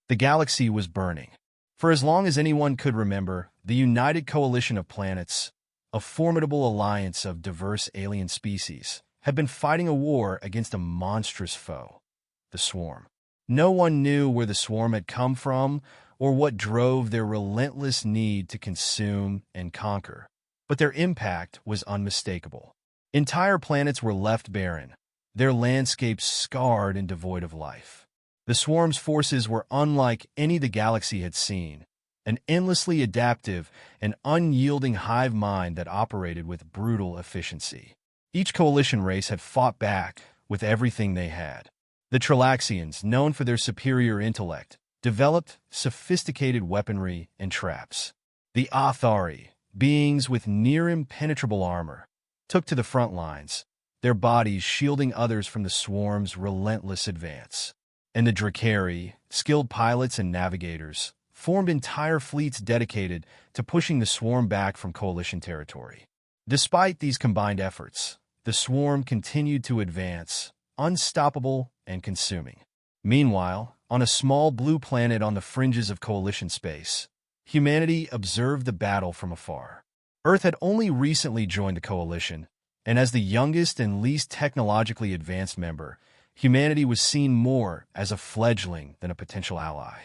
The galaxy was burning. For as long as anyone could remember, the United Coalition of Planets, a formidable alliance of diverse alien species, had been fighting a war against a monstrous foe, the Swarm. No one knew where the Swarm had come from or what drove their relentless need to consume and conquer, but their impact was unmistakable. Entire planets were left barren, their landscapes scarred and devoid of life. The Swarm's forces were unlike any the galaxy had seen, an endlessly adaptive and unyielding hive mind that operated with brutal efficiency. Each coalition race had fought back with everything they had. The Tralaxians, known for their superior intellect, developed sophisticated weaponry and traps. The Athari, beings with near-impenetrable armor, took to the front lines, their bodies shielding others from the Swarm's relentless advance. And the Drakari, skilled pilots and navigators, formed entire fleets dedicated to pushing the Swarm back from Coalition territory. Despite these combined efforts, the Swarm continued to advance, unstoppable and consuming. Meanwhile, on a small blue planet on the fringes of Coalition space, humanity observed the battle from afar. Earth had only recently joined the Coalition, and as the youngest and least technologically advanced member, humanity was seen more as a fledgling than a potential ally.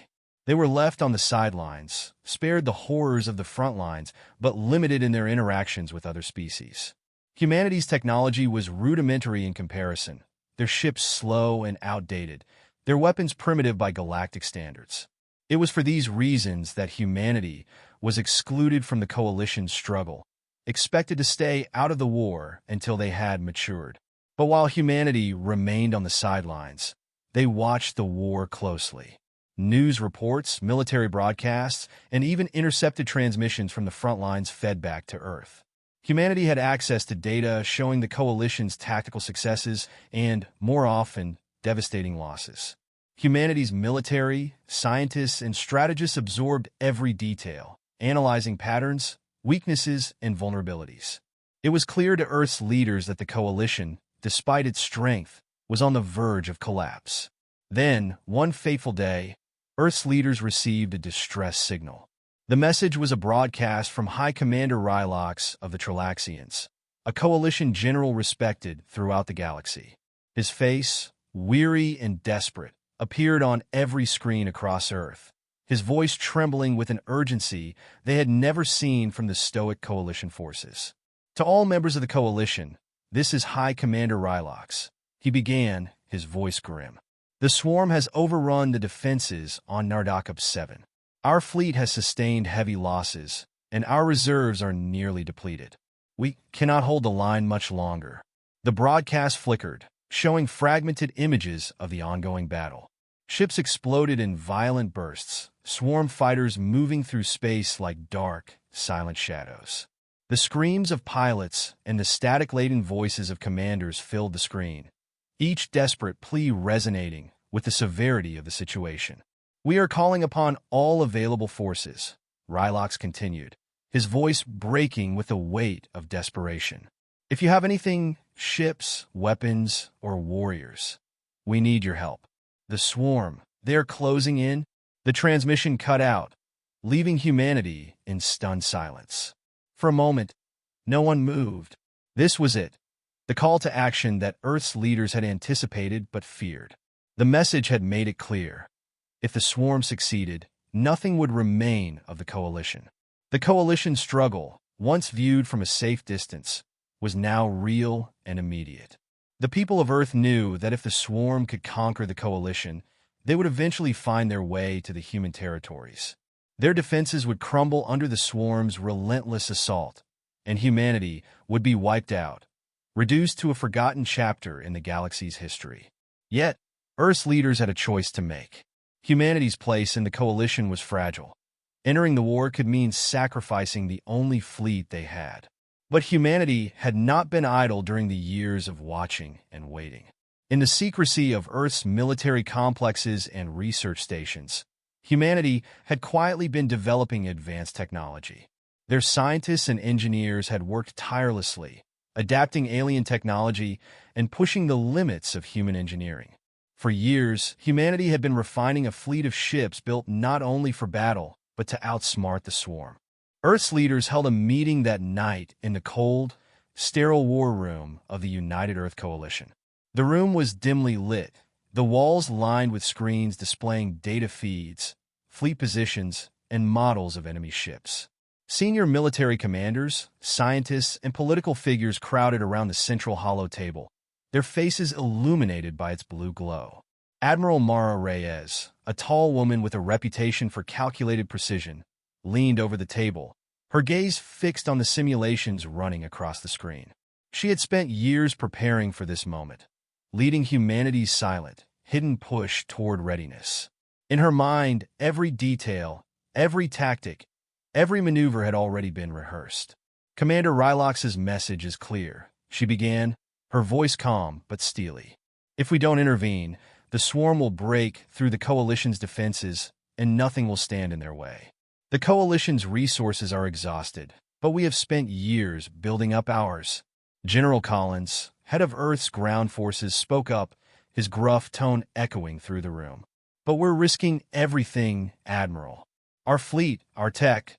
They were left on the sidelines, spared the horrors of the front lines, but limited in their interactions with other species. Humanity's technology was rudimentary in comparison, their ships slow and outdated, their weapons primitive by galactic standards. It was for these reasons that humanity was excluded from the Coalition's struggle, expected to stay out of the war until they had matured. But while humanity remained on the sidelines, they watched the war closely. News reports, military broadcasts, and even intercepted transmissions from the front lines fed back to Earth. Humanity had access to data showing the Coalition's tactical successes and, more often, devastating losses. Humanity's military, scientists, and strategists absorbed every detail, analyzing patterns, weaknesses, and vulnerabilities. It was clear to Earth's leaders that the Coalition, despite its strength, was on the verge of collapse. Then, one fateful day, Earth's leaders received a distress signal. The message was a broadcast from High Commander Rylox of the Tralaxians, a Coalition general respected throughout the galaxy. His face, weary and desperate, appeared on every screen across Earth, his voice trembling with an urgency they had never seen from the stoic Coalition forces. To all members of the Coalition, this is High Commander Rylox. He began, his voice grim. The Swarm has overrun the defenses on Nardakub 7. Our fleet has sustained heavy losses, and our reserves are nearly depleted. We cannot hold the line much longer. The broadcast flickered, showing fragmented images of the ongoing battle. Ships exploded in violent bursts, Swarm fighters moving through space like dark, silent shadows. The screams of pilots and the static-laden voices of commanders filled the screen, each desperate plea resonating with the severity of the situation. "We are calling upon all available forces," Rylox continued, his voice breaking with the weight of desperation. "If you have anything, ships, weapons, or warriors, we need your help. The Swarm, they are closing in." The transmission cut out, leaving humanity in stunned silence. For a moment, no one moved. This was it, the call to action that Earth's leaders had anticipated but feared. The message had made it clear. If the Swarm succeeded, nothing would remain of the Coalition. The Coalition's struggle, once viewed from a safe distance, was now real and immediate. The people of Earth knew that if the Swarm could conquer the Coalition, they would eventually find their way to the human territories. Their defenses would crumble under the Swarm's relentless assault, and humanity would be wiped out, reduced to a forgotten chapter in the galaxy's history. Yet, Earth's leaders had a choice to make. Humanity's place in the Coalition was fragile. Entering the war could mean sacrificing the only fleet they had. But humanity had not been idle during the years of watching and waiting. In the secrecy of Earth's military complexes and research stations, humanity had quietly been developing advanced technology. Their scientists and engineers had worked tirelessly, adapting alien technology and pushing the limits of human engineering. For years, humanity had been refining a fleet of ships built not only for battle, but to outsmart the swarm. Earth's leaders held a meeting that night in the cold, sterile war room of the United Earth Coalition. The room was dimly lit, the walls lined with screens displaying data feeds, fleet positions, and models of enemy ships. Senior military commanders, scientists, and political figures crowded around the central hollow table, their faces illuminated by its blue glow. Admiral Mara Reyes, a tall woman with a reputation for calculated precision, leaned over the table, her gaze fixed on the simulations running across the screen. She had spent years preparing for this moment, leading humanity's silent, hidden push toward readiness. In her mind, every detail, every tactic, every maneuver had already been rehearsed. Commander Rylox's message is clear, she began, her voice calm but steely. If we don't intervene, the swarm will break through the Coalition's defenses, and nothing will stand in their way. The Coalition's resources are exhausted, but we have spent years building up ours. General Collins, head of Earth's ground forces, spoke up, his gruff tone echoing through the room. But we're risking everything, Admiral. Our fleet, our tech.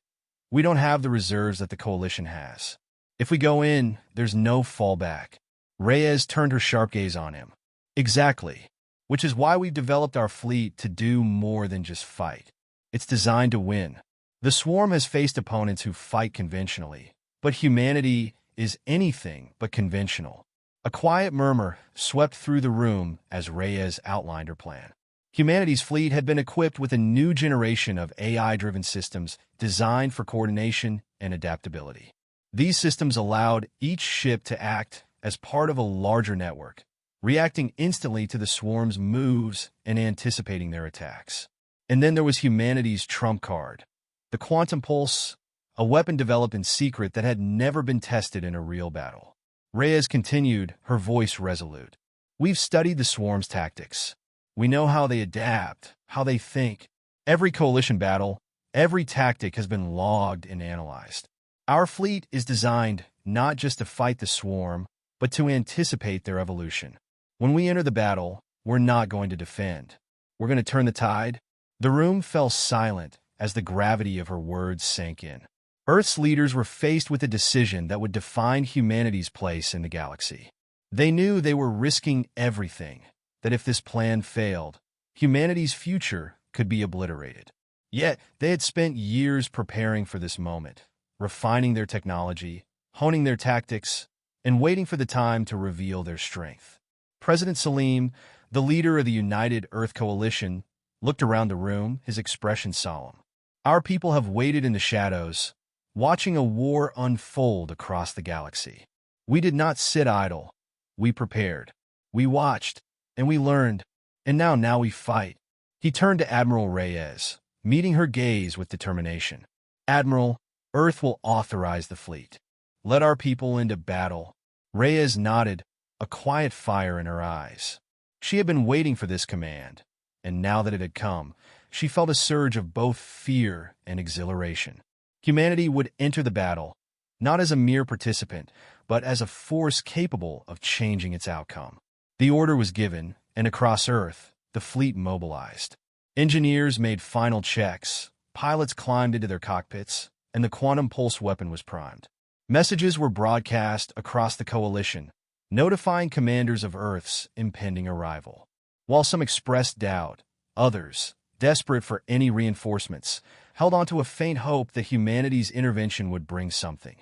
We don't have the reserves that the Coalition has. If we go in, there's no fallback. Reyes turned her sharp gaze on him. Exactly. Which is why we've developed our fleet to do more than just fight. It's designed to win. The swarm has faced opponents who fight conventionally, but humanity is anything but conventional. A quiet murmur swept through the room as Reyes outlined her plan. Humanity's fleet had been equipped with a new generation of AI-driven systems designed for coordination and adaptability. These systems allowed each ship to act as part of a larger network, reacting instantly to the swarm's moves and anticipating their attacks. And then there was humanity's trump card, the quantum pulse, a weapon developed in secret that had never been tested in a real battle. Reyes continued, her voice resolute. We've studied the swarm's tactics. We know how they adapt, how they think. Every Coalition battle, every tactic has been logged and analyzed. Our fleet is designed not just to fight the swarm, but to anticipate their evolution. When we enter the battle, we're not going to defend. We're going to turn the tide. The room fell silent as the gravity of her words sank in. Earth's leaders were faced with a decision that would define humanity's place in the galaxy. They knew they were risking everything, that if this plan failed, humanity's future could be obliterated. Yet, they had spent years preparing for this moment, refining their technology, honing their tactics, and waiting for the time to reveal their strength. President Salim, the leader of the United Earth Coalition, looked around the room, his expression solemn. Our people have waited in the shadows, watching a war unfold across the galaxy. We did not sit idle. We prepared. We watched, and we learned, and now we fight. He turned to Admiral Reyes, meeting her gaze with determination. Admiral, Earth will authorize the fleet. Let our people into battle. Reyes nodded, a quiet fire in her eyes. She had been waiting for this command, and now that it had come, she felt a surge of both fear and exhilaration. Humanity would enter the battle, not as a mere participant, but as a force capable of changing its outcome. The order was given, and across Earth, the fleet mobilized. Engineers made final checks, pilots climbed into their cockpits, and the quantum pulse weapon was primed. Messages were broadcast across the Coalition, notifying commanders of Earth's impending arrival. While some expressed doubt, others, desperate for any reinforcements, held on to a faint hope that humanity's intervention would bring something,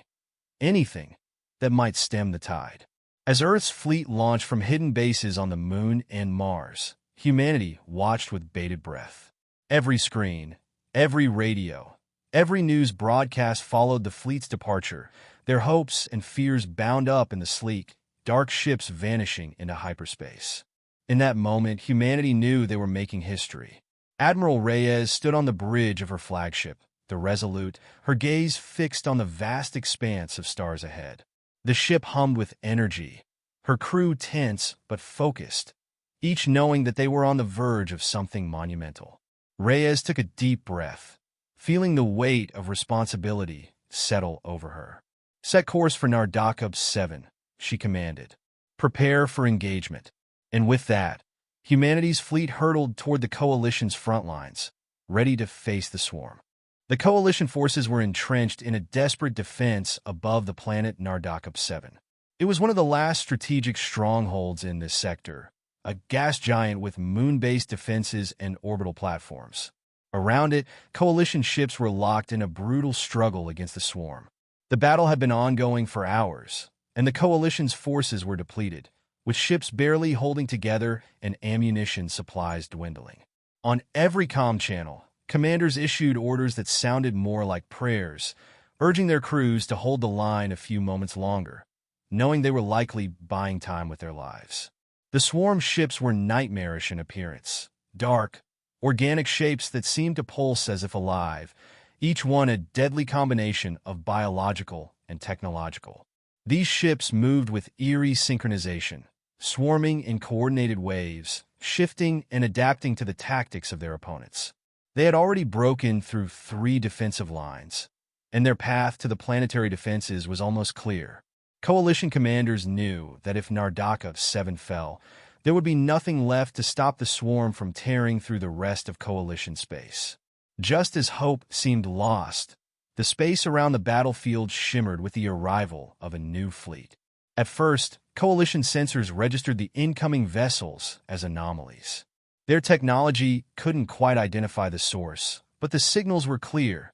anything, that might stem the tide. As Earth's fleet launched from hidden bases on the Moon and Mars, humanity watched with bated breath. Every screen, every radio, every news broadcast followed the fleet's departure, their hopes and fears bound up in the sleek, dark ships vanishing into hyperspace. In that moment, humanity knew they were making history. Admiral Reyes stood on the bridge of her flagship, the Resolute, her gaze fixed on the vast expanse of stars ahead. The ship hummed with energy, her crew tense but focused, each knowing that they were on the verge of something monumental. Reyes took a deep breath, feeling the weight of responsibility settle over her. Set course for Nardakub 7, she commanded. Prepare for engagement. And with that, Humanity's fleet hurtled toward the Coalition's front lines, ready to face the swarm. The Coalition forces were entrenched in a desperate defense above the planet Nardakap 7. It was one of the last strategic strongholds in this sector, a gas giant with moon-based defenses and orbital platforms. Around it, Coalition ships were locked in a brutal struggle against the swarm. The battle had been ongoing for hours, and the Coalition's forces were depleted, with ships barely holding together and ammunition supplies dwindling. On every comm channel, commanders issued orders that sounded more like prayers, urging their crews to hold the line a few moments longer, knowing they were likely buying time with their lives. The swarm ships were nightmarish in appearance, dark, organic shapes that seemed to pulse as if alive, each one a deadly combination of biological and technological. These ships moved with eerie synchronization, swarming in coordinated waves, shifting and adapting to the tactics of their opponents. They had already broken through 3 defensive lines, and their path to the planetary defenses was almost clear. Coalition commanders knew that if Nardakap 7 fell, there would be nothing left to stop the swarm from tearing through the rest of Coalition space. Just as hope seemed lost, the space around the battlefield shimmered with the arrival of a new fleet. At first, Coalition sensors registered the incoming vessels as anomalies. Their technology couldn't quite identify the source, but the signals were clear.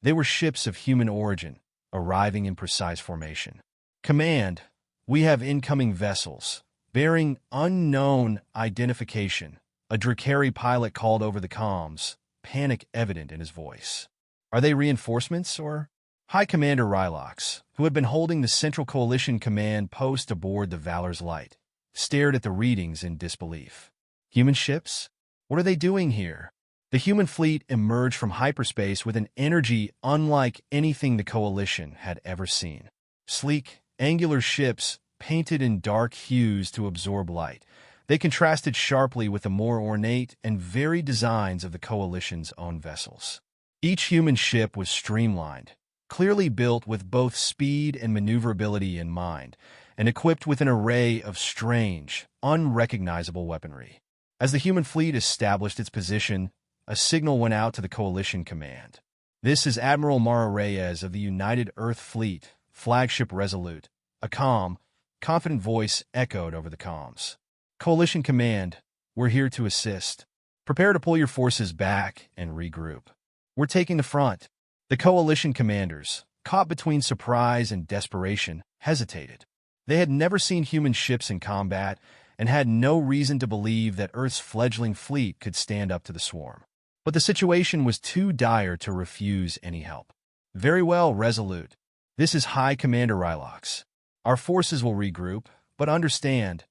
They were ships of human origin, arriving in precise formation. "Command, we have incoming vessels, bearing unknown identification," a Drakari pilot called over the comms, panic evident in his voice. "Are they reinforcements or—" High Commander Rylox, who had been holding the Central Coalition command post aboard the Valor's Light, stared at the readings in disbelief. "Human ships? What are they doing here?" The human fleet emerged from hyperspace with an energy unlike anything the Coalition had ever seen. Sleek, angular ships, painted in dark hues to absorb light, they contrasted sharply with the more ornate and varied designs of the Coalition's own vessels. Each human ship was streamlined, clearly built with both speed and maneuverability in mind, and equipped with an array of strange, unrecognizable weaponry. As the human fleet established its position, a signal went out to the Coalition command. "This is Admiral Mara Reyes of the United Earth Fleet, flagship Resolute." A calm, confident voice echoed over the comms. "Coalition command, we're here to assist. Prepare to pull your forces back and regroup. We're taking the front." The Coalition commanders, caught between surprise and desperation, hesitated. They had never seen human ships in combat and had no reason to believe that Earth's fledgling fleet could stand up to the swarm. But the situation was too dire to refuse any help. "Very well, Resolute. This is High Commander Rylox. Our forces will regroup, but understand,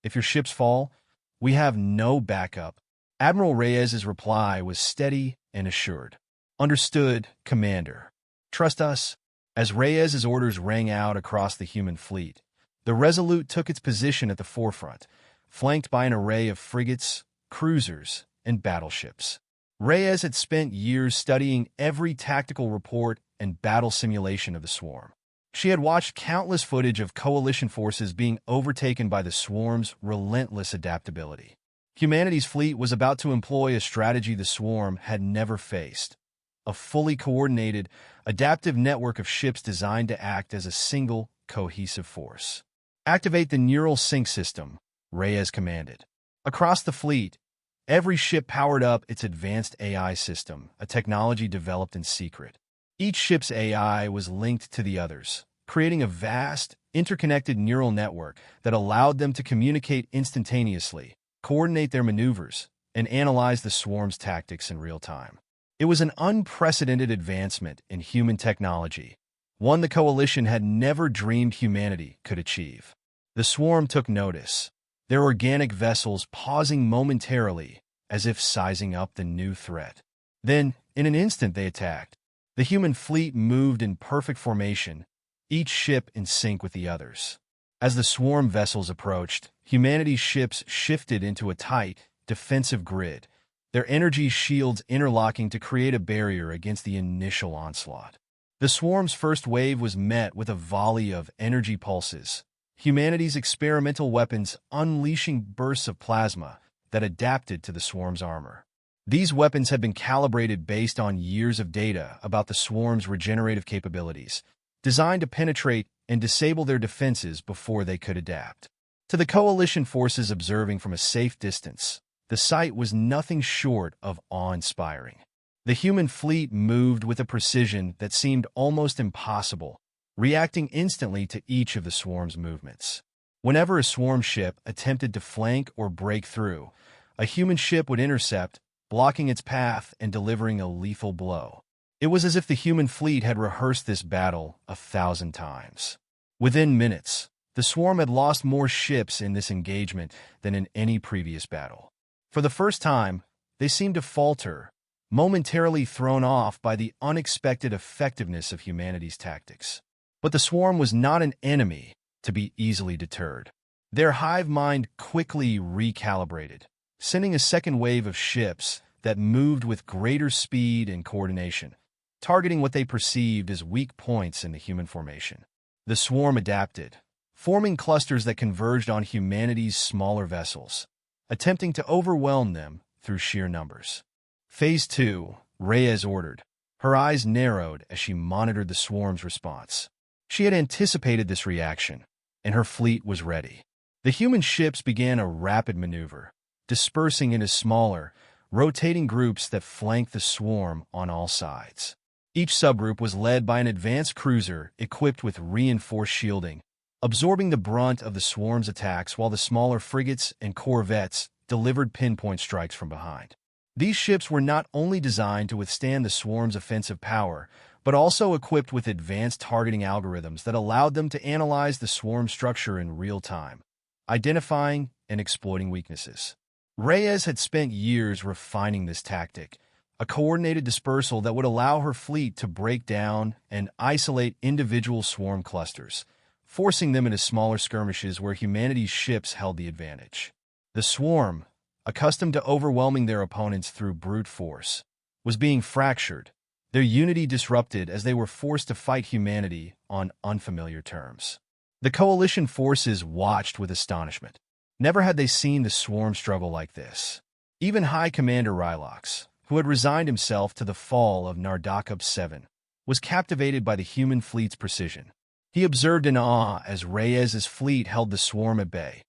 if your ships fall, we have no backup." Admiral Reyes's reply was steady and assured. "Understood, Commander. Trust us." As Reyes's orders rang out across the human fleet, the Resolute took its position at the forefront, flanked by an array of frigates, cruisers, and battleships. Reyes had spent years studying every tactical report and battle simulation of the swarm. She had watched countless footage of Coalition forces being overtaken by the swarm's relentless adaptability. Humanity's fleet was about to employ a strategy the swarm had never faced: a fully coordinated, adaptive network of ships designed to act as a single, cohesive force. "Activate the neural sync system," Reyes commanded. Across the fleet, every ship powered up its advanced AI system, a technology developed in secret. Each ship's AI was linked to the others, creating a vast, interconnected neural network that allowed them to communicate instantaneously, coordinate their maneuvers, and analyze the swarm's tactics in real time. It was an unprecedented advancement in human technology, one the Coalition had never dreamed humanity could achieve. The swarm took notice, their organic vessels pausing momentarily as if sizing up the new threat. Then, in an instant, they attacked. The human fleet moved in perfect formation, each ship in sync with the others. As the swarm vessels approached, humanity's ships shifted into a tight, defensive grid, their energy shields interlocking to create a barrier against the initial onslaught. The swarm's first wave was met with a volley of energy pulses, humanity's experimental weapons unleashing bursts of plasma, that adapted to the swarm's armor. These weapons had been calibrated based on years of data about the swarm's regenerative capabilities, designed to penetrate and disable their defenses before they could adapt. To the coalition forces observing from a safe distance, the sight was nothing short of awe-inspiring. The human fleet moved with a precision that seemed almost impossible, reacting instantly to each of the swarm's movements. Whenever a swarm ship attempted to flank or break through, a human ship would intercept, blocking its path and delivering a lethal blow. It was as if the human fleet had rehearsed this battle 1,000 times. Within minutes, the swarm had lost more ships in this engagement than in any previous battle. For the first time, they seemed to falter, momentarily thrown off by the unexpected effectiveness of humanity's tactics. But the swarm was not an enemy to be easily deterred. Their hive mind quickly recalibrated, sending a second wave of ships that moved with greater speed and coordination, targeting what they perceived as weak points in the human formation. The swarm adapted, forming clusters that converged on humanity's smaller vessels, attempting to overwhelm them through sheer numbers. Phase 2, Reyes ordered. Her eyes narrowed as she monitored the swarm's response. She had anticipated this reaction, and her fleet was ready. The human ships began a rapid maneuver, dispersing into smaller, rotating groups that flanked the swarm on all sides. Each subgroup was led by an advanced cruiser equipped with reinforced shielding, absorbing the brunt of the swarm's attacks while the smaller frigates and corvettes delivered pinpoint strikes from behind. These ships were not only designed to withstand the swarm's offensive power, but also equipped with advanced targeting algorithms that allowed them to analyze the swarm structure in real time, identifying and exploiting weaknesses. Reyes had spent years refining this tactic, a coordinated dispersal that would allow her fleet to break down and isolate individual swarm clusters, forcing them into smaller skirmishes where humanity's ships held the advantage. The swarm, accustomed to overwhelming their opponents through brute force, was being fractured, their unity disrupted as they were forced to fight humanity on unfamiliar terms. The coalition forces watched with astonishment. Never had they seen the swarm struggle like this. Even High Commander Rylox, who had resigned himself to the fall of Nardakub 7, was captivated by the human fleet's precision. He observed in awe as Reyes's fleet held the swarm at bay,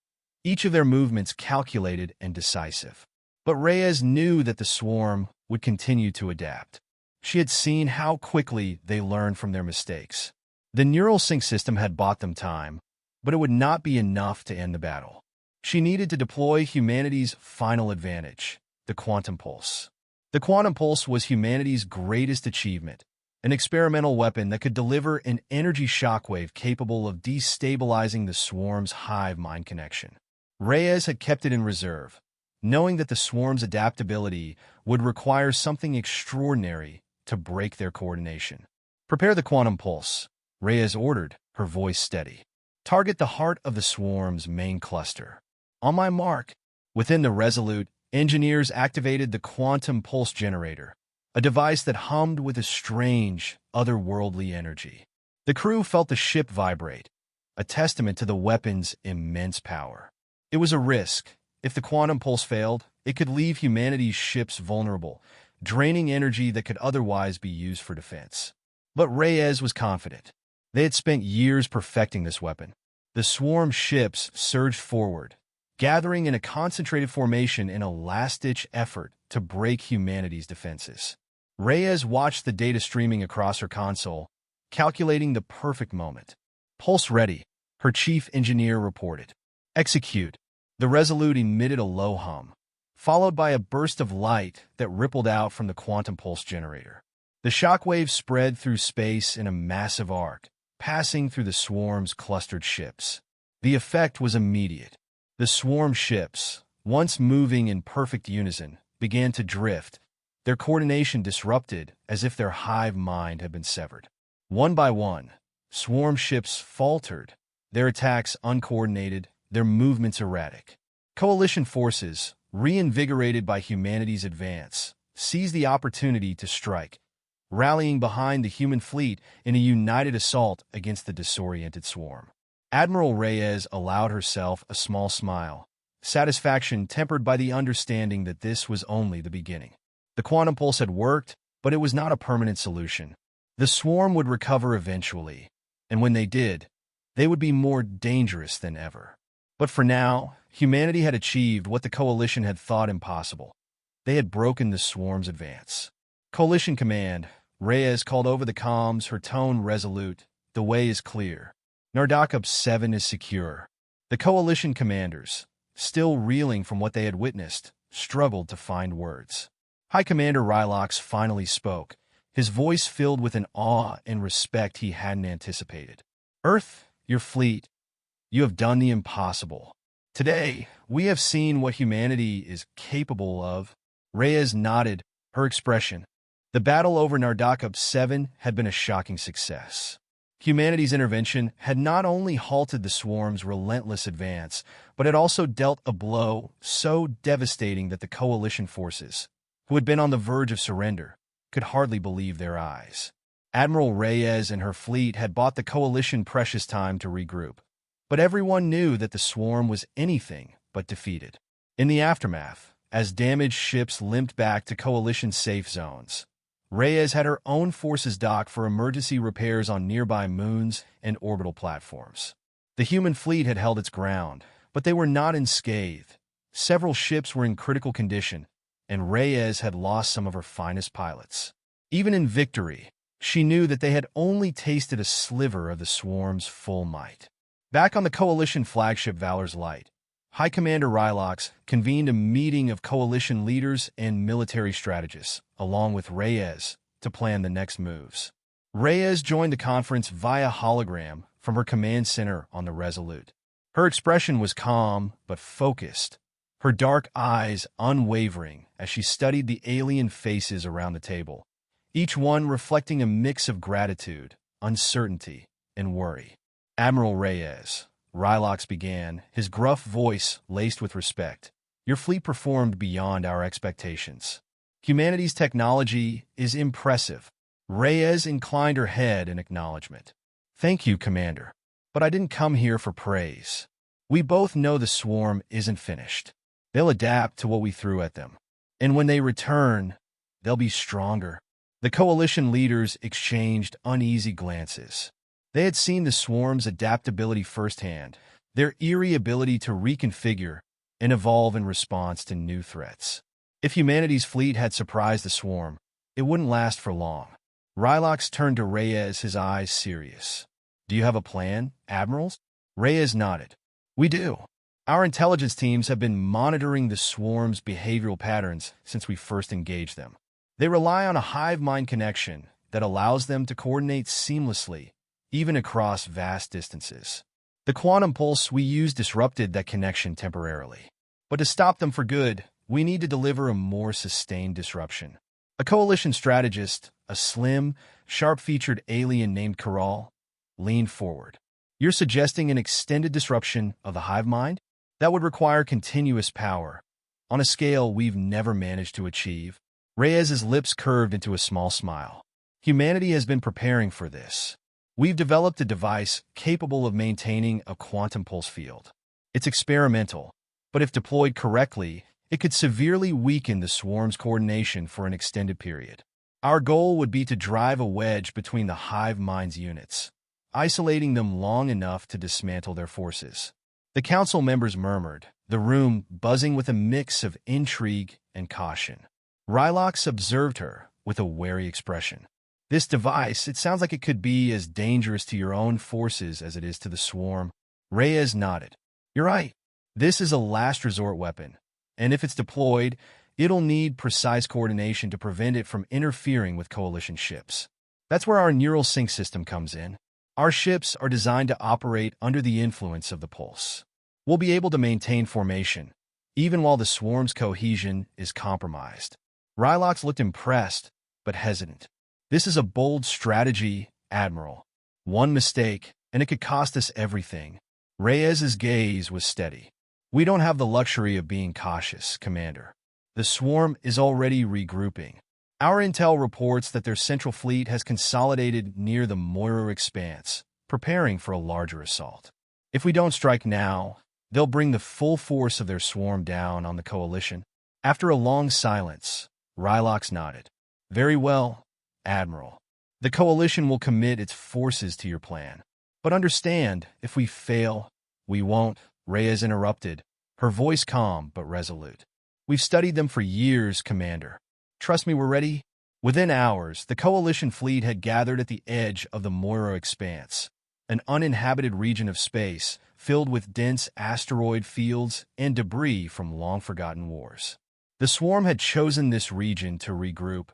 each of their movements calculated and decisive. But Reyes knew that the swarm would continue to adapt. She had seen how quickly they learned from their mistakes. The neural sync system had bought them time, but it would not be enough to end the battle. She needed to deploy humanity's final advantage, the quantum pulse. The quantum pulse was humanity's greatest achievement, an experimental weapon that could deliver an energy shockwave capable of destabilizing the swarm's hive mind connection. Reyes had kept it in reserve, knowing that the swarm's adaptability would require something extraordinary to break their coordination. "Prepare the quantum pulse," Reyes ordered, her voice steady. "Target the heart of the swarm's main cluster." On my mark. Within the Resolute, engineers activated the quantum pulse generator, a device that hummed with a strange, otherworldly energy. The crew felt the ship vibrate, a testament to the weapon's immense power. It was a risk. If the quantum pulse failed, it could leave humanity's ships vulnerable, draining energy that could otherwise be used for defense. But Reyes was confident. They had spent years perfecting this weapon. The swarm ships surged forward, gathering in a concentrated formation in a last-ditch effort to break humanity's defenses. Reyes watched the data streaming across her console, calculating the perfect moment. "Pulse ready," her chief engineer reported. "Execute." The Resolute emitted a low hum, followed by a burst of light that rippled out from the quantum pulse generator. The shockwave spread through space in a massive arc, passing through the swarm's clustered ships. The effect was immediate. The swarm ships, once moving in perfect unison, began to drift, their coordination disrupted as if their hive mind had been severed. One by one, swarm ships faltered, their attacks uncoordinated, their movements erratic. Coalition forces, reinvigorated by humanity's advance, seized the opportunity to strike, rallying behind the human fleet in a united assault against the disoriented swarm. Admiral Reyes allowed herself a small smile, satisfaction tempered by the understanding that this was only the beginning. The quantum pulse had worked, but it was not a permanent solution. The swarm would recover eventually, and when they did, they would be more dangerous than ever. But for now, humanity had achieved what the Coalition had thought impossible. They had broken the swarm's advance. Coalition Command, Reyes called over the comms, her tone resolute. The way is clear. Nardocup 7 is secure. The Coalition commanders, still reeling from what they had witnessed, struggled to find words. High Commander Rylox finally spoke, his voice filled with an awe and respect he hadn't anticipated. Earth, your fleet, you have done the impossible. Today, we have seen what humanity is capable of. Reyes nodded, her expression. The battle over Nardocup 7 had been a shocking success. Humanity's intervention had not only halted the swarm's relentless advance, but had also dealt a blow so devastating that the Coalition forces, who had been on the verge of surrender, could hardly believe their eyes. Admiral Reyes and her fleet had bought the Coalition precious time to regroup, but everyone knew that the swarm was anything but defeated. In the aftermath, as damaged ships limped back to Coalition safe zones, Reyes had her own forces dock for emergency repairs on nearby moons and orbital platforms. The human fleet had held its ground, but they were not unscathed. Several ships were in critical condition, and Reyes had lost some of her finest pilots. Even in victory, she knew that they had only tasted a sliver of the swarm's full might. Back on the Coalition flagship Valor's Light, High Commander Rylox convened a meeting of Coalition leaders and military strategists, along with Reyes, to plan the next moves. Reyes joined the conference via hologram from her command center on the Resolute. Her expression was calm but focused, her dark eyes unwavering as she studied the alien faces around the table, each one reflecting a mix of gratitude, uncertainty, and worry. Admiral Reyes, Rylox began, his gruff voice laced with respect. Your fleet performed beyond our expectations. Humanity's technology is impressive. Reyes inclined her head in acknowledgement. Thank you, Commander. But I didn't come here for praise. We both know the swarm isn't finished. They'll adapt to what we threw at them. And when they return, they'll be stronger. The Coalition leaders exchanged uneasy glances. They had seen the swarm's adaptability firsthand, their eerie ability to reconfigure and evolve in response to new threats. If humanity's fleet had surprised the swarm, it wouldn't last for long. Rylox turned to Reyes, his eyes serious. Do you have a plan, Admirals? Reyes nodded. We do. Our intelligence teams have been monitoring the swarm's behavioral patterns since we first engaged them. They rely on a hive-mind connection that allows them to coordinate seamlessly, even across vast distances. The quantum pulse we used disrupted that connection temporarily. But to stop them for good, we need to deliver a more sustained disruption. A Coalition strategist, a slim, sharp-featured alien named Karal, leaned forward. You're suggesting an extended disruption of the hive mind? That would require continuous power, on a scale we've never managed to achieve. Reyes's lips curved into a small smile. Humanity has been preparing for this. We've developed a device capable of maintaining a quantum pulse field. It's experimental, but if deployed correctly, it could severely weaken the swarm's coordination for an extended period. Our goal would be to drive a wedge between the hive mind's units, isolating them long enough to dismantle their forces. The council members murmured, the room buzzing with a mix of intrigue and caution. Rylox observed her with a wary expression. This device, it sounds like it could be as dangerous to your own forces as it is to the swarm. Reyes nodded. You're right. This is a last resort weapon, and if it's deployed, it'll need precise coordination to prevent it from interfering with Coalition ships. That's where our neural sync system comes in. Our ships are designed to operate under the influence of the pulse. We'll be able to maintain formation, even while the swarm's cohesion is compromised. Rylox looked impressed, but hesitant. This is a bold strategy, Admiral. One mistake, and it could cost us everything. Reyes's gaze was steady. We don't have the luxury of being cautious, Commander. The swarm is already regrouping. Our intel reports that their central fleet has consolidated near the Moira Expanse, preparing for a larger assault. If we don't strike now, They'll bring the full force of their swarm down on the coalition. After a long silence, Rylox nodded. Very well, Admiral. The coalition will commit its forces to your plan. But understand, if we fail, we won't, Reyes interrupted, her voice calm but resolute. We've studied them for years, Commander. Trust me, we're ready. Within hours, the coalition fleet had gathered at the edge of the Moira Expanse, an uninhabited region of space filled with dense asteroid fields and debris from long-forgotten wars. The swarm had chosen this region to regroup,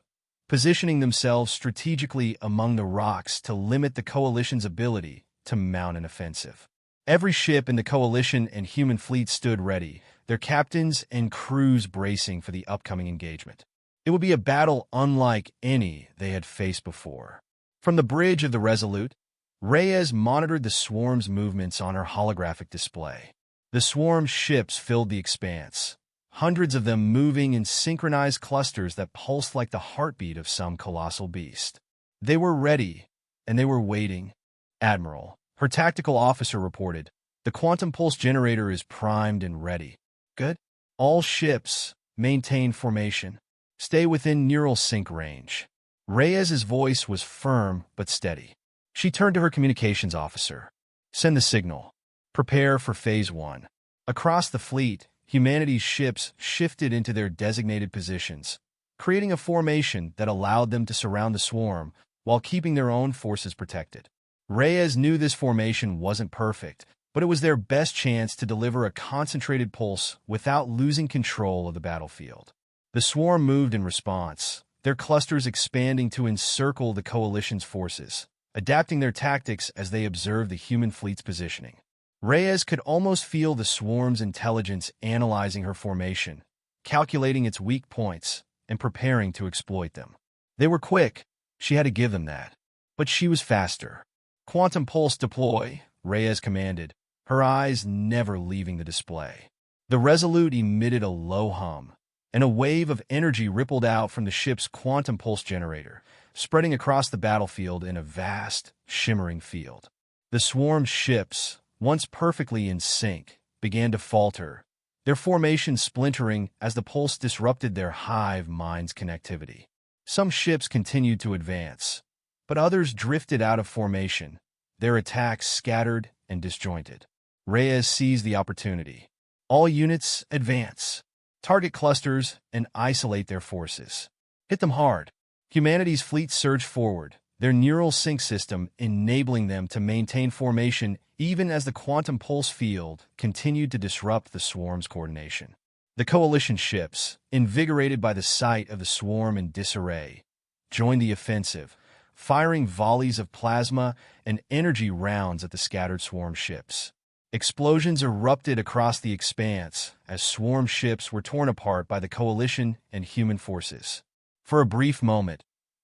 positioning themselves strategically among the rocks to limit the coalition's ability to mount an offensive. Every ship in the coalition and human fleet stood ready, their captains and crews bracing for the upcoming engagement. It would be a battle unlike any they had faced before. From the bridge of the Resolute, Reyes monitored the swarm's movements on her holographic display. The swarm's ships filled the expanse, hundreds of them moving in synchronized clusters that pulsed like the heartbeat of some colossal beast. They were ready, and they were waiting. Admiral, her tactical officer reported, the quantum pulse generator is primed and ready. Good. All ships, maintain formation. Stay within neural sync range. Reyes's voice was firm but steady. She turned to her communications officer. Send the signal. Prepare for Phase 1. Across the fleet, humanity's ships shifted into their designated positions, creating a formation that allowed them to surround the swarm while keeping their own forces protected. Reyes knew this formation wasn't perfect, but it was their best chance to deliver a concentrated pulse without losing control of the battlefield. The swarm moved in response, their clusters expanding to encircle the coalition's forces, adapting their tactics as they observed the human fleet's positioning. Reyes could almost feel the swarm's intelligence analyzing her formation, calculating its weak points, and preparing to exploit them. They were quick, she had to give them that. But she was faster. Quantum pulse deploy, Reyes commanded, her eyes never leaving the display. The Resolute emitted a low hum, and a wave of energy rippled out from the ship's quantum pulse generator, spreading across the battlefield in a vast, shimmering field. The swarm's ships, once perfectly in sync, began to falter, their formation splintering as the pulse disrupted their hive mind's connectivity. Some ships continued to advance, but others drifted out of formation, their attacks scattered and disjointed. Reyes seized the opportunity. All units, advance. Target clusters and isolate their forces. Hit them hard. Humanity's fleet surged forward, their neural sync system enabling them to maintain formation even as the quantum pulse field continued to disrupt the swarm's coordination. The coalition ships, invigorated by the sight of the swarm in disarray, joined the offensive, firing volleys of plasma and energy rounds at the scattered swarm ships. Explosions erupted across the expanse as swarm ships were torn apart by the coalition and human forces. For a brief moment,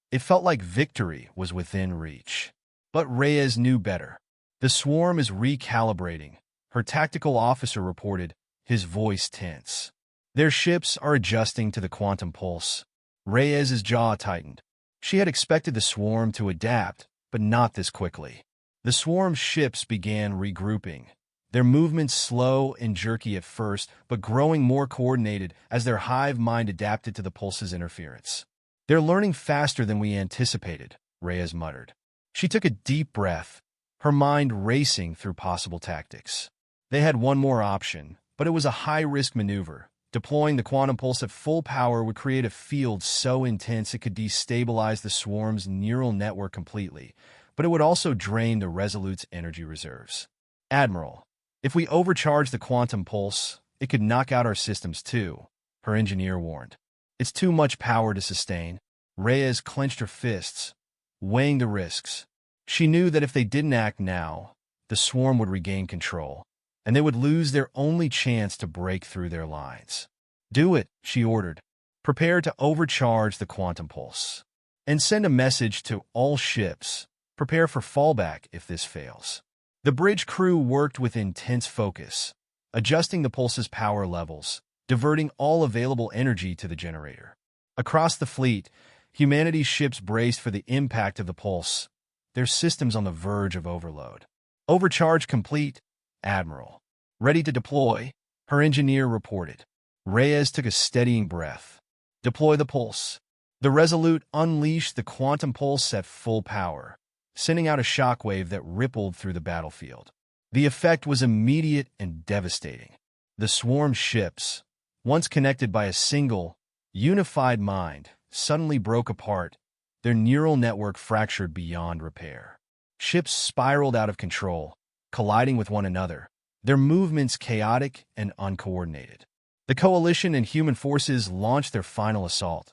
it felt like victory was within reach. But Reyes knew better. The swarm is recalibrating, her tactical officer reported, his voice tense. Their ships are adjusting to the quantum pulse. Reyes's jaw tightened. She had expected the swarm to adapt, but not this quickly. The swarm's ships began regrouping, their movements slow and jerky at first, but growing more coordinated as their hive mind adapted to the pulse's interference. They're learning faster than we anticipated, Reyes muttered. She took a deep breath, her mind racing through possible tactics. They had one more option, but it was a high-risk maneuver. Deploying the quantum pulse at full power would create a field so intense it could destabilize the swarm's neural network completely, but it would also drain the Resolute's energy reserves. Admiral, if we overcharge the quantum pulse, it could knock out our systems too, her engineer warned. It's too much power to sustain. Reyes clenched her fists, weighing the risks. She knew that if they didn't act now, the swarm would regain control, and they would lose their only chance to break through their lines. Do it, she ordered. Prepare to overcharge the quantum pulse. And send a message to all ships. Prepare for fallback if this fails. The bridge crew worked with intense focus, adjusting the pulse's power levels, diverting all available energy to the generator. Across the fleet, humanity's ships braced for the impact of the pulse, their systems on the verge of overload. Overcharge complete, Admiral. Ready to deploy, her engineer reported. Reyes took a steadying breath. Deploy the pulse. The Resolute unleashed the quantum pulse at full power, sending out a shockwave that rippled through the battlefield. The effect was immediate and devastating. The swarm ships, once connected by a single, unified mind, suddenly broke apart, their neural network fractured beyond repair. Ships spiraled out of control, colliding with one another, their movements chaotic and uncoordinated. The Coalition and human forces launched their final assault,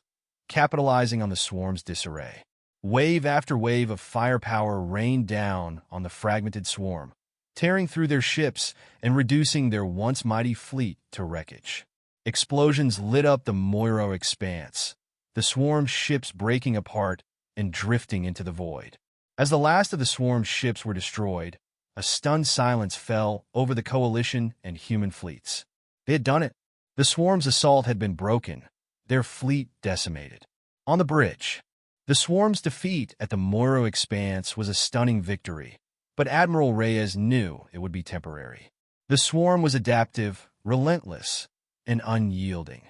capitalizing on the swarm's disarray. Wave after wave of firepower rained down on the fragmented swarm, tearing through their ships and reducing their once mighty fleet to wreckage. Explosions lit up the Moiro expanse, the swarm's ships breaking apart and drifting into the void. As the last of the swarm's ships were destroyed, a stunned silence fell over the Coalition and human fleets. They had done it. The swarm's assault had been broken, their fleet decimated. On the bridge, the swarm's defeat at the Moiro expanse was a stunning victory, but Admiral Reyes knew it would be temporary. The swarm was adaptive, relentless, and unyielding.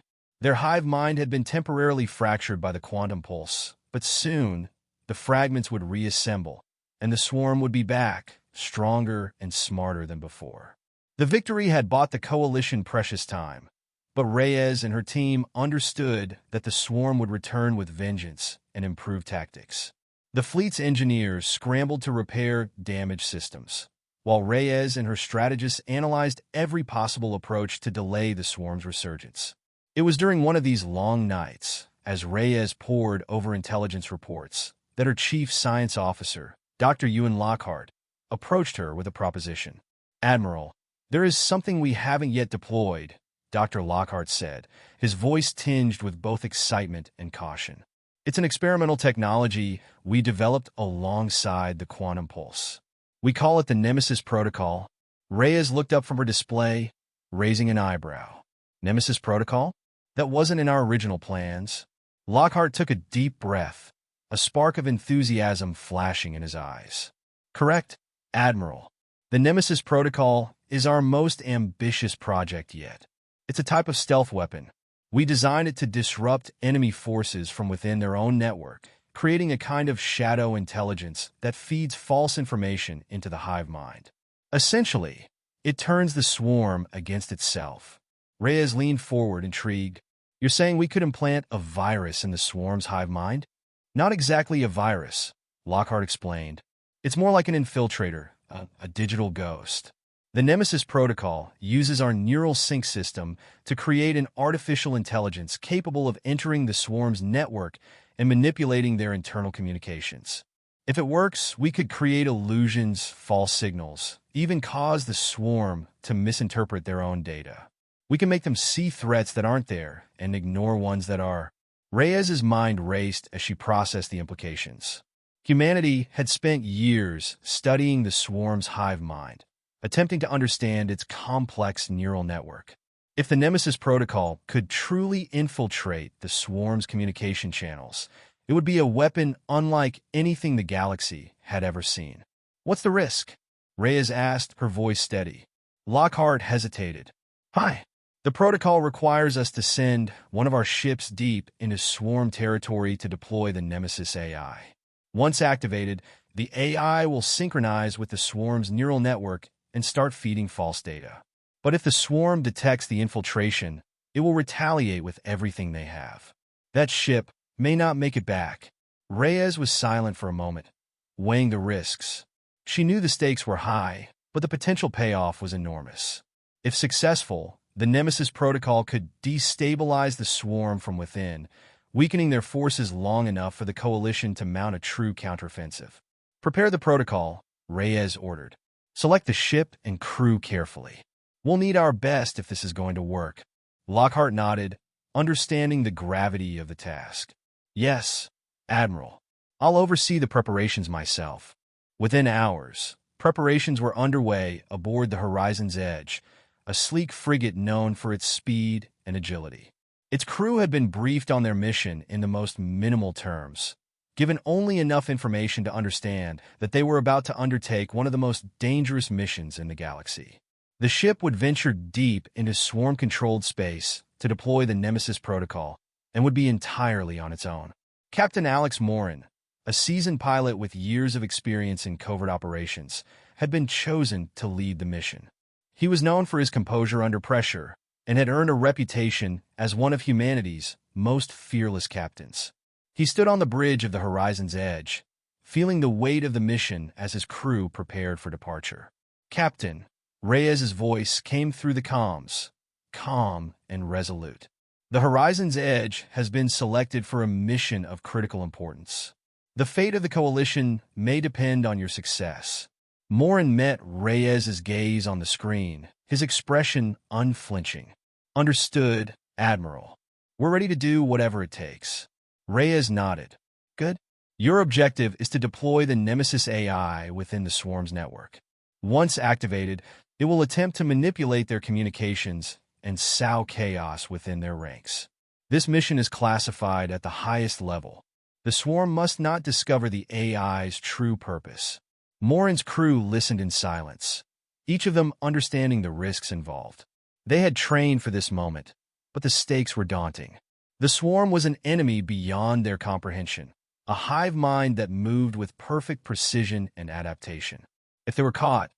Their hive mind had been temporarily fractured by the quantum pulse, but soon the fragments would reassemble, and the swarm would be back, stronger and smarter than before. The victory had bought the Coalition precious time, but Reyes and her team understood that the swarm would return with vengeance and improved tactics. The fleet's engineers scrambled to repair damaged systems, while Reyes and her strategists analyzed every possible approach to delay the swarm's resurgence. It was during one of these long nights, as Reyes pored over intelligence reports, that her chief science officer, Dr. Ewan Lockhart, approached her with a proposition. "Admiral, there is something we haven't yet deployed," Dr. Lockhart said, his voice tinged with both excitement and caution. "It's an experimental technology we developed alongside the quantum pulse. We call it the Nemesis Protocol." Reyes looked up from her display, raising an eyebrow. "Nemesis Protocol? That wasn't in our original plans." Lockhart took a deep breath, a spark of enthusiasm flashing in his eyes. "Correct, Admiral. The Nemesis Protocol is our most ambitious project yet. It's a type of stealth weapon. We designed it to disrupt enemy forces from within their own network, creating a kind of shadow intelligence that feeds false information into the hive mind. Essentially, it turns the swarm against itself." Reyes leaned forward, intrigued. "You're saying we could implant a virus in the swarm's hive mind?" "Not exactly a virus," Lockhart explained. "It's more like an infiltrator, a digital ghost. The Nemesis Protocol uses our neural sync system to create an artificial intelligence capable of entering the swarm's network and manipulating their internal communications. If it works, we could create illusions, false signals, even cause the swarm to misinterpret their own data. We can make them see threats that aren't there and ignore ones that are." Reyes's mind raced as she processed the implications. Humanity had spent years studying the swarm's hive mind, attempting to understand its complex neural network. If the Nemesis Protocol could truly infiltrate the swarm's communication channels, it would be a weapon unlike anything the galaxy had ever seen. "What's the risk?" Reyes asked, her voice steady. Lockhart hesitated. "Hi. The protocol requires us to send one of our ships deep into swarm territory to deploy the Nemesis AI. Once activated, the AI will synchronize with the swarm's neural network and start feeding false data. But if the swarm detects the infiltration, it will retaliate with everything they have. That ship may not make it back." Reyes was silent for a moment, weighing the risks. She knew the stakes were high, but the potential payoff was enormous. If successful, the Nemesis Protocol could destabilize the swarm from within, weakening their forces long enough for the Coalition to mount a true counteroffensive. "Prepare the protocol," Reyes ordered. "Select the ship and crew carefully. We'll need our best if this is going to work." Lockhart nodded, understanding the gravity of the task. "Yes, Admiral. I'll oversee the preparations myself." Within hours, preparations were underway aboard the Horizon's Edge, a sleek frigate known for its speed and agility. Its crew had been briefed on their mission in the most minimal terms, given only enough information to understand that they were about to undertake one of the most dangerous missions in the galaxy. The ship would venture deep into swarm-controlled space to deploy the Nemesis protocol and would be entirely on its own. Captain Alex Morin, a seasoned pilot with years of experience in covert operations, had been chosen to lead the mission. He was known for his composure under pressure and had earned a reputation as one of humanity's most fearless captains. He stood on the bridge of the horizon's edge, feeling the weight of the mission as his crew prepared for departure. "Captain," Reyes's voice came through the comms, calm and resolute. "The horizon's edge has been selected for a mission of critical importance. The fate of the coalition may depend on your success." Morin met Reyes's gaze on the screen, his expression unflinching. "Understood, Admiral. We're ready to do whatever it takes." Reyes nodded. "Good. Your objective is to deploy the Nemesis AI within the Swarm's network. Once activated, it will attempt to manipulate their communications and sow chaos within their ranks. This mission is classified at the highest level. The Swarm must not discover the AI's true purpose." Morin's crew listened in silence, each of them understanding the risks involved. They had trained for this moment, but the stakes were daunting. The Swarm was an enemy beyond their comprehension, a hive mind that moved with perfect precision and adaptation. If they were caught,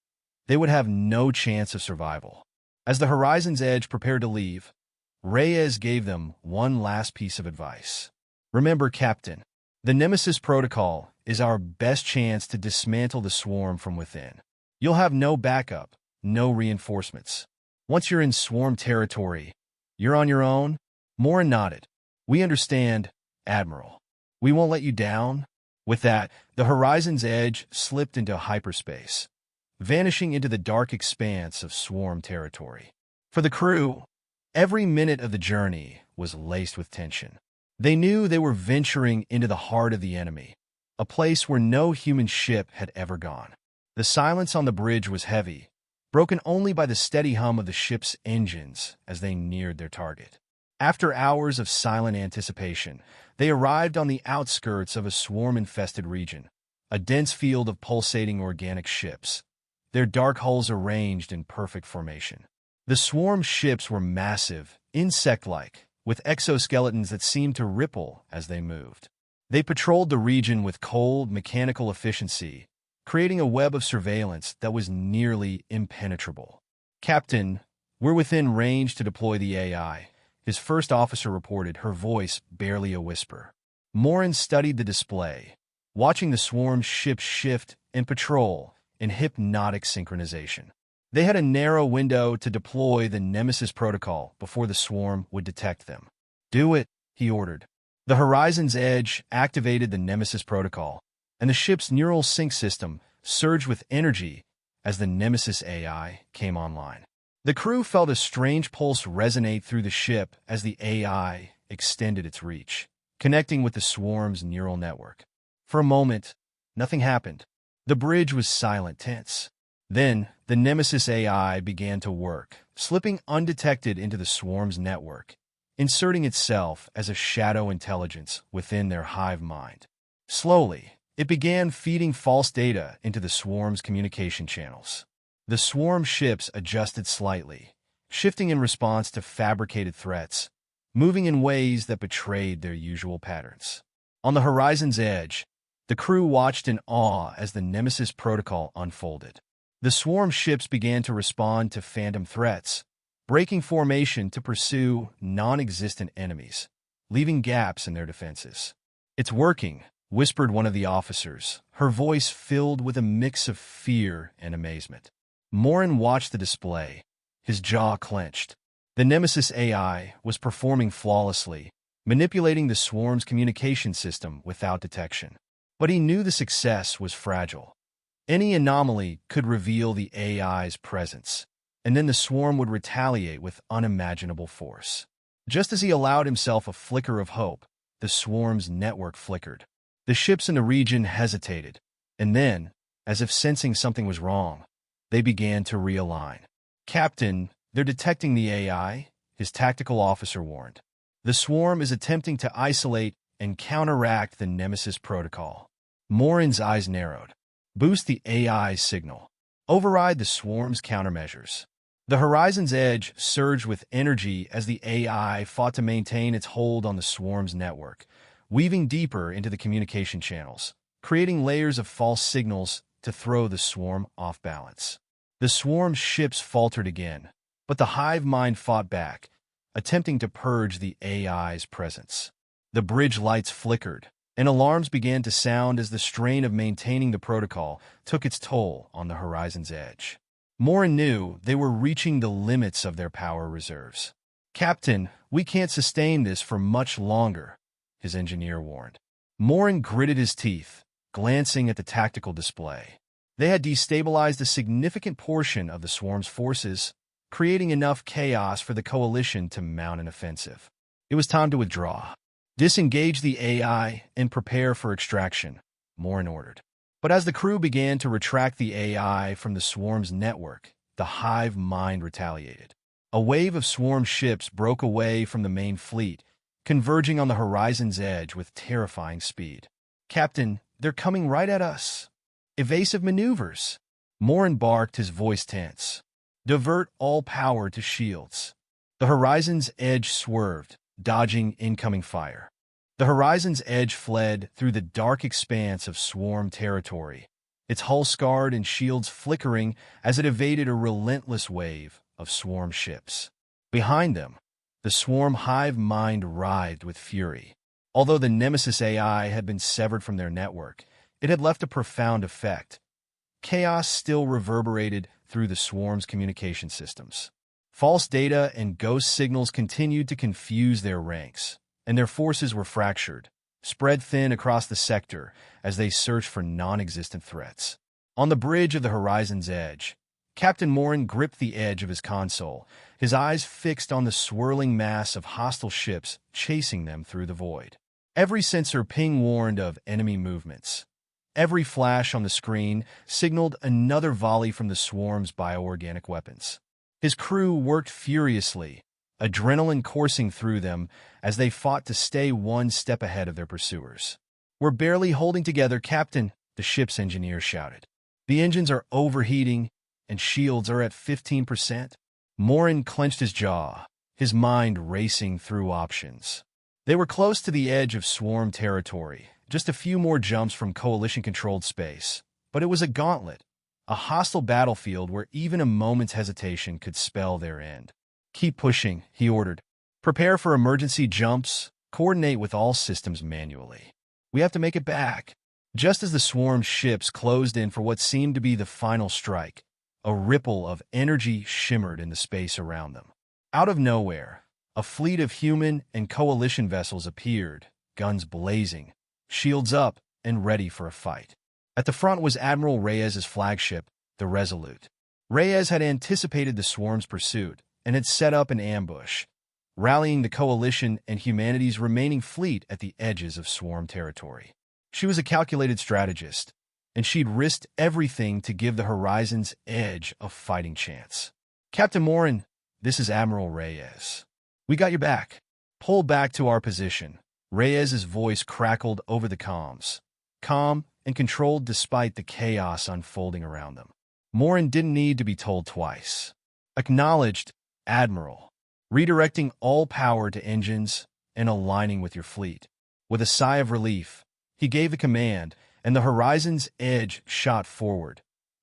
they would have no chance of survival. As the horizon's edge prepared to leave, Reyes gave them one last piece of advice. "Remember, Captain, the Nemesis protocol is our best chance to dismantle the Swarm from within. You'll have no backup, no reinforcements. Once you're in Swarm territory, you're on your own." Morin nodded. "We understand, Admiral. We won't let you down." With that, the horizon's edge slipped into hyperspace, vanishing into the dark expanse of Swarm territory. For the crew, every minute of the journey was laced with tension. They knew they were venturing into the heart of the enemy, a place where no human ship had ever gone. The silence on the bridge was heavy, broken only by the steady hum of the ship's engines as they neared their target. After hours of silent anticipation, they arrived on the outskirts of a swarm-infested region, a dense field of pulsating organic ships, their dark hulls arranged in perfect formation. The swarm ships were massive, insect-like, with exoskeletons that seemed to ripple as they moved. They patrolled the region with cold, mechanical efficiency, creating a web of surveillance that was nearly impenetrable. "Captain, we're within range to deploy the AI," his first officer reported, her voice barely a whisper. Morin studied the display, watching the swarm's ships shift and patrol in hypnotic synchronization. They had a narrow window to deploy the Nemesis protocol before the Swarm would detect them. "Do it," he ordered. The horizon's edge activated the Nemesis protocol, and the ship's neural sync system surged with energy as the Nemesis AI came online. The crew felt a strange pulse resonate through the ship as the AI extended its reach, connecting with the Swarm's neural network. For a moment, nothing happened. The bridge was silent, tense. Then, the Nemesis AI began to work, slipping undetected into the Swarm's network, inserting itself as a shadow intelligence within their hive mind. Slowly, it began feeding false data into the Swarm's communication channels. The Swarm ships adjusted slightly, shifting in response to fabricated threats, moving in ways that betrayed their usual patterns. On the horizon's edge, the crew watched in awe as the Nemesis protocol unfolded. The Swarm ships began to respond to phantom threats, breaking formation to pursue non-existent enemies, leaving gaps in their defenses. "It's working," whispered one of the officers, her voice filled with a mix of fear and amazement. Morin watched the display, his jaw clenched. The Nemesis AI was performing flawlessly, manipulating the Swarm's communication system without detection. But he knew the success was fragile. Any anomaly could reveal the AI's presence, and then the Swarm would retaliate with unimaginable force. Just as he allowed himself a flicker of hope, the Swarm's network flickered. The ships in the region hesitated, and then, as if sensing something was wrong, they began to realign. "Captain, they're detecting the AI," his tactical officer warned. "The Swarm is attempting to isolate and counteract the Nemesis protocol." Morin's eyes narrowed. "Boost the AI's signal. Override the Swarm's countermeasures." The horizon's edge surged with energy as the AI fought to maintain its hold on the swarm's network, weaving deeper into the communication channels, creating layers of false signals to throw the swarm off balance. The swarm's ships faltered again, but the hive mind fought back, attempting to purge the AI's presence. The bridge lights flickered, and alarms began to sound as the strain of maintaining the protocol took its toll on the horizon's edge. Morin knew they were reaching the limits of their power reserves. "Captain, we can't sustain this for much longer," his engineer warned. Morin gritted his teeth, glancing at the tactical display. They had destabilized a significant portion of the swarm's forces, creating enough chaos for the coalition to mount an offensive. It was time to withdraw. "Disengage the AI and prepare for extraction," Morin ordered. But as the crew began to retract the AI from the swarm's network, the hive mind retaliated. A wave of swarm ships broke away from the main fleet, converging on the horizon's edge with terrifying speed. "Captain, they're coming right at us." "Evasive maneuvers," Morin barked, his voice tense. "Divert all power to shields." The horizon's edge swerved, dodging incoming fire. The horizon's edge fled through the dark expanse of swarm territory, its hull scarred and shields flickering as it evaded a relentless wave of swarm ships. Behind them, the swarm hive mind writhed with fury. Although the Nemesis AI had been severed from their network, it had left a profound effect. Chaos still reverberated through the swarm's communication systems. False data and ghost signals continued to confuse their ranks, and their forces were fractured, spread thin across the sector as they searched for non-existent threats. On the bridge of the horizon's edge, Captain Morin gripped the edge of his console, his eyes fixed on the swirling mass of hostile ships chasing them through the void. Every sensor ping warned of enemy movements. Every flash on the screen signaled another volley from the swarm's bioorganic weapons. His crew worked furiously, adrenaline coursing through them as they fought to stay one step ahead of their pursuers. "We're barely holding together, Captain," the ship's engineer shouted. "The engines are overheating, and shields are at 15%. Morin clenched his jaw, his mind racing through options. They were close to the edge of swarm territory, just a few more jumps from Coalition-controlled space. But it was a gauntlet, a hostile battlefield where even a moment's hesitation could spell their end. "Keep pushing," he ordered. "Prepare for emergency jumps, coordinate with all systems manually. We have to make it back." Just as the swarm ships closed in for what seemed to be the final strike, a ripple of energy shimmered in the space around them. Out of nowhere, a fleet of human and coalition vessels appeared, guns blazing, shields up, and ready for a fight. At the front was Admiral Reyes's flagship, the Resolute. Reyes had anticipated the swarm's pursuit and had set up an ambush, rallying the coalition and humanity's remaining fleet at the edges of swarm territory. She was a calculated strategist, and she'd risked everything to give the horizon's edge a fighting chance. "Captain Morin, this is Admiral Reyes. We got your back. Pull back to our position." Reyes's voice crackled over the comms, calm and controlled despite the chaos unfolding around them. Morin didn't need to be told twice. "Acknowledged, Admiral. Redirecting all power to engines and aligning with your fleet." With a sigh of relief, he gave the command, and the horizon's edge shot forward,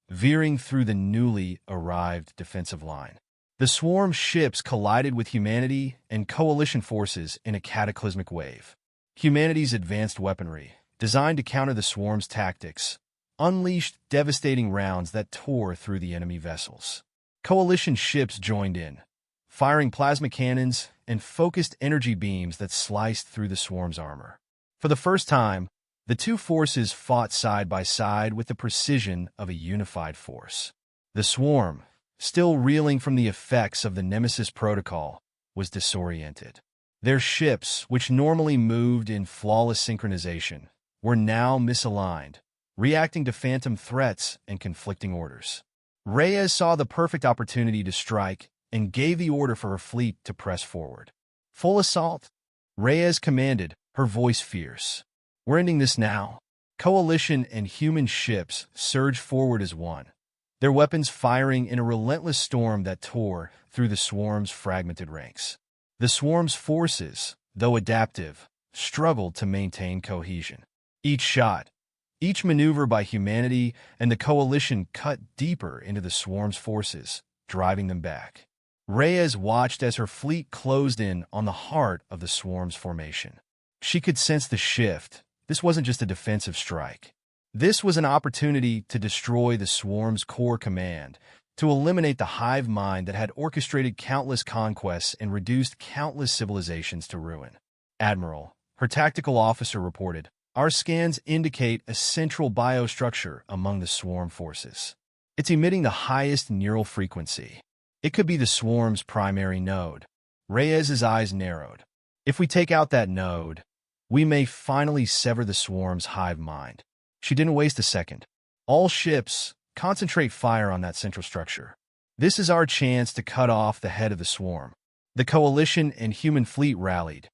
veering through the newly arrived defensive line. The swarm ships collided with humanity and coalition forces in a cataclysmic wave. Humanity's advanced weaponry, designed to counter the swarm's tactics, unleashed devastating rounds that tore through the enemy vessels. Coalition ships joined in, firing plasma cannons and focused energy beams that sliced through the swarm's armor. For the first time, the two forces fought side by side with the precision of a unified force. The swarm, still reeling from the effects of the Nemesis protocol, was disoriented. Their ships, which normally moved in flawless synchronization, were now misaligned, reacting to phantom threats and conflicting orders. Reyes saw the perfect opportunity to strike and gave the order for her fleet to press forward. "Full assault," Reyes commanded, her voice fierce. "We're ending this now." Coalition and human ships surged forward as one, their weapons firing in a relentless storm that tore through the swarm's fragmented ranks. The swarm's forces, though adaptive, struggled to maintain cohesion. Each shot, each maneuver by humanity and the coalition cut deeper into the swarm's forces, driving them back. Reyes watched as her fleet closed in on the heart of the swarm's formation. She could sense the shift. This wasn't just a defensive strike. This was an opportunity to destroy the swarm's core command, to eliminate the hive mind that had orchestrated countless conquests and reduced countless civilizations to ruin. Admiral, her tactical officer reported, "Our scans indicate a central biostructure among the swarm forces. It's emitting the highest neural frequency. It could be the swarm's primary node." Reyes's eyes narrowed. "If we take out that node, we may finally sever the swarm's hive mind." She didn't waste a second. "All ships, concentrate fire on that central structure. This is our chance to cut off the head of the swarm." The coalition and human fleet rallied,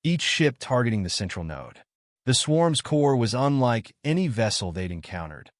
each ship targeting the central node. The swarm's core was unlike any vessel they'd encountered,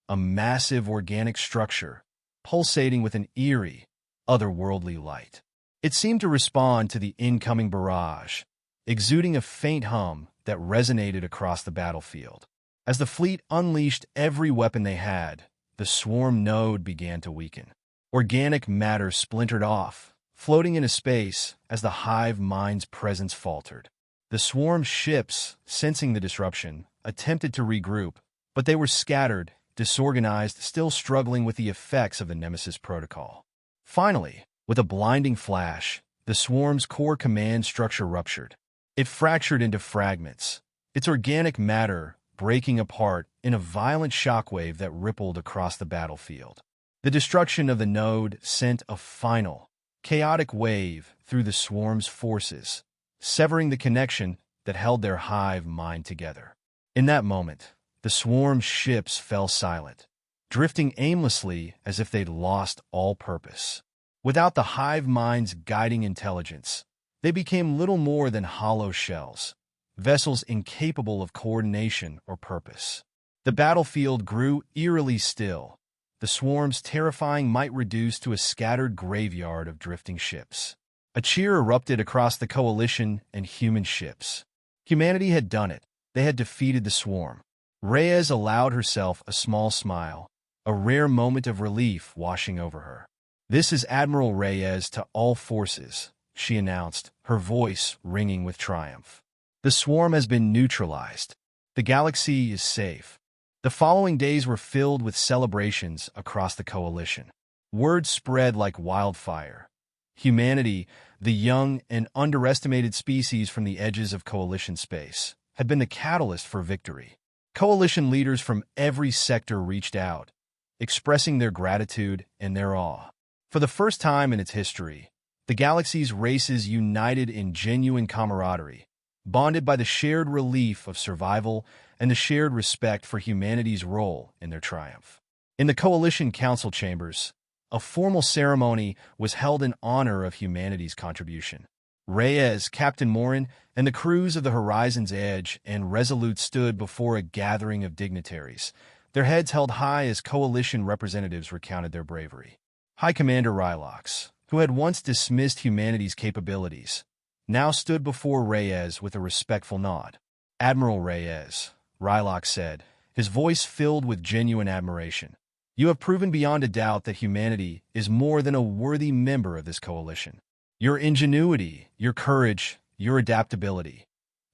a massive organic structure, pulsating with an eerie, otherworldly light. It seemed to respond to the incoming barrage, exuding a faint hum that resonated across the battlefield. As the fleet unleashed every weapon they had, the swarm node began to weaken. Organic matter splintered off, floating into space as the hive mind's presence faltered. The swarm ships, sensing the disruption, attempted to regroup, but they were scattered, disorganized, still struggling with the effects of the Nemesis protocol. Finally, with a blinding flash, the swarm's core command structure ruptured. It fractured into fragments, its organic matter breaking apart in a violent shockwave that rippled across the battlefield. The destruction of the node sent a final, chaotic wave through the swarm's forces, severing the connection that held their hive mind together. In that moment, the swarm's ships fell silent, drifting aimlessly as if they'd lost all purpose. Without the hive mind's guiding intelligence, they became little more than hollow shells, vessels incapable of coordination or purpose. The battlefield grew eerily still, the swarm's terrifying might reduced to a scattered graveyard of drifting ships. A cheer erupted across the coalition and human ships. Humanity had done it. They had defeated the swarm. Reyes allowed herself a small smile, a rare moment of relief washing over her. "This is Admiral Reyes to all forces," she announced, her voice ringing with triumph. "The swarm has been neutralized. The galaxy is safe." The following days were filled with celebrations across the coalition. Word spread like wildfire. Humanity, the young and underestimated species from the edges of coalition space, had been the catalyst for victory. Coalition leaders from every sector reached out, expressing their gratitude and their awe. For the first time in its history, the galaxy's races united in genuine camaraderie, bonded by the shared relief of survival and the shared respect for humanity's role in their triumph. In the Coalition Council chambers, a formal ceremony was held in honor of humanity's contribution. Reyes, Captain Morin, and the crews of the Horizon's Edge and Resolute stood before a gathering of dignitaries, their heads held high as coalition representatives recounted their bravery. High Commander Rylox, who had once dismissed humanity's capabilities, now stood before Reyes with a respectful nod. "Admiral Reyes," Rylox said, his voice filled with genuine admiration, "you have proven beyond a doubt that humanity is more than a worthy member of this coalition. Your ingenuity, your courage, your adaptability,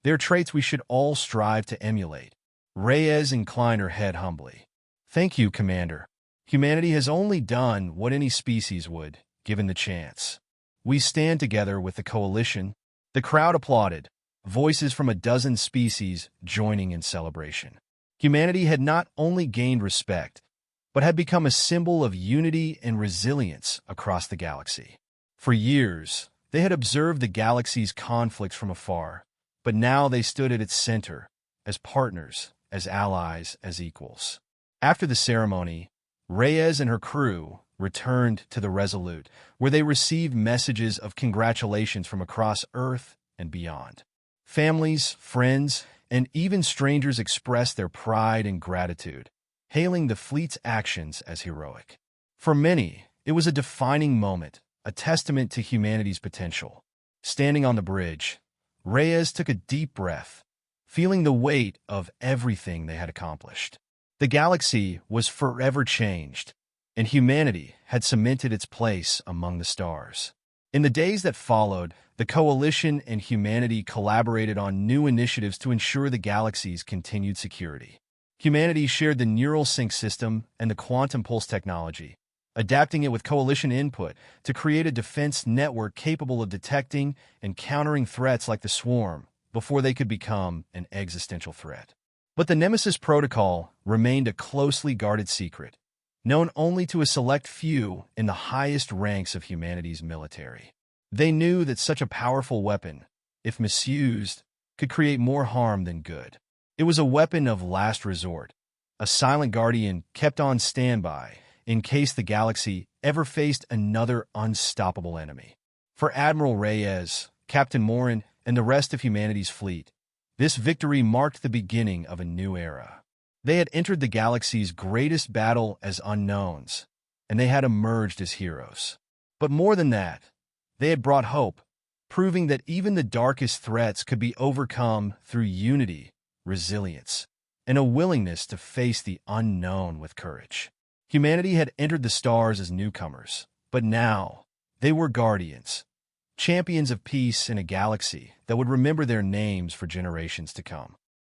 they're traits we should all strive to emulate." Reyes inclined her head humbly. "Thank you, Commander. Humanity has only done what any species would, given the chance. We stand together with the coalition." The crowd applauded, voices from a dozen species joining in celebration. Humanity had not only gained respect, but had become a symbol of unity and resilience across the galaxy. For years, they had observed the galaxy's conflicts from afar, but now they stood at its center, as partners, as allies, as equals. After the ceremony, Reyes and her crew returned to the Resolute, where they received messages of congratulations from across Earth and beyond. Families, friends, and even strangers expressed their pride and gratitude, hailing the fleet's actions as heroic. For many, it was a defining moment, a testament to humanity's potential. Standing on the bridge, Reyes took a deep breath, feeling the weight of everything they had accomplished. The galaxy was forever changed, and humanity had cemented its place among the stars. In the days that followed, the Coalition and humanity collaborated on new initiatives to ensure the galaxy's continued security. Humanity shared the neural sync system and the quantum pulse technology, adapting it with Coalition input to create a defense network capable of detecting and countering threats like the Swarm before they could become an existential threat. But the Nemesis Protocol remained a closely guarded secret, known only to a select few in the highest ranks of humanity's military. They knew that such a powerful weapon, if misused, could create more harm than good. It was a weapon of last resort, a silent guardian kept on standby in case the galaxy ever faced another unstoppable enemy. For Admiral Reyes, Captain Morin, and the rest of humanity's fleet, this victory marked the beginning of a new era. They had entered the galaxy's greatest battle as unknowns, and they had emerged as heroes. But more than that, they had brought hope, proving that even the darkest threats could be overcome through unity, resilience, and a willingness to face the unknown with courage. Humanity had entered the stars as newcomers, but now they were guardians, champions of peace in a galaxy that would remember their names for generations to come.